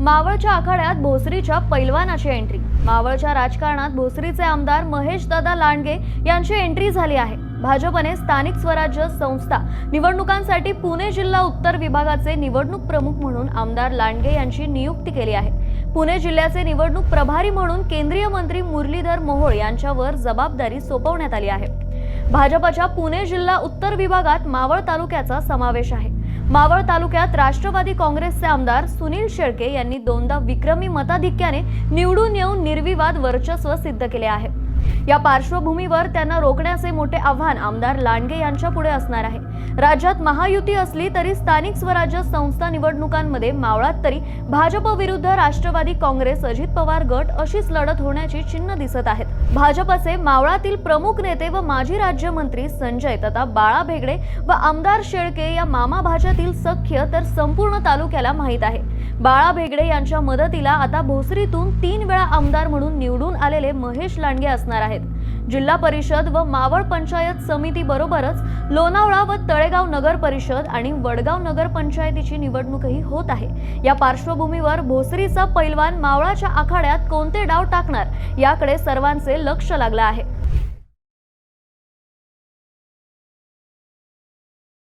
मावळच्या आखाड्यात भोसरीच्या पैलवानाची एंट्री। मावळच्या राजकारणात भोसरीचे आमदार महेशदादा लांडगे यांची एंट्री झाली आहे। भाजपने स्थानिक स्वराज्य संस्था निवडणुकांसाठी पुणे जिल्हा उत्तर विभागाचे निवडणूक प्रमुख म्हणून आमदार लांडगे यांची नियुक्ती केली आहे। पुणे जिल्ह्याचे निवडणूक प्रभारी म्हणून केंद्रीय मंत्री मुरलीधर मोहोळ यांच्यावर जबाबदारी सोपवण्यात आली आहे। भाजपच्या पुणे जिल्हा उत्तर विभागात मावळ तालुक्याचा समावेश आहे। मावळ तालुक्यात राष्ट्रवादी काँग्रेसचे आमदार सुनील शेळके यांनी दोनदा विक्रमी मताधिक्याने निवडून येऊन निर्विवाद वर्चस्व सिद्ध केले आहे। या पार्श्वभूमीवर त्यांना रोखण्याचे मोठे आव्हान आमदार लांडगे यांच्या पुढे असणार आहे। राज्यात महायुती असली तरी स्थानिक स्वराज्य संस्था निवडणुकांमध्ये मावळात तरी भाजप विरुद्ध राष्ट्रवादी काँग्रेस अजित पवार गट अशीच लढत होण्याची चिन्ह दिसत आहेत। भाजपचे मावळातील प्रमुख नेते व माजी राज्यमंत्री संजय तथा बाळा भेगडे व आमदार शेळके या मामा भाज्यातील सख्य तर संपूर्ण तालुक्याला माहीत आहे। बाळा भेगडे यांच्या मदतीला आता भोसरीतून 3 वेळा आमदार म्हणून निवडून आलेले महेश लांडगे असणार आहेत। जिल्हा परिषद व मावळ पंचायत समिती बरोबरच लोणावळा व तळेगाव नगर परिषद आणि वडगाव नगर पंचायतीची निवडणूकही होत आहे। या पार्श्वभूमीवर भोसरीचा पैलवान मावळाच्या आखाड्यात कोणते डाव टाकणार याकडे सर्वांचे लक्ष लागले आहे।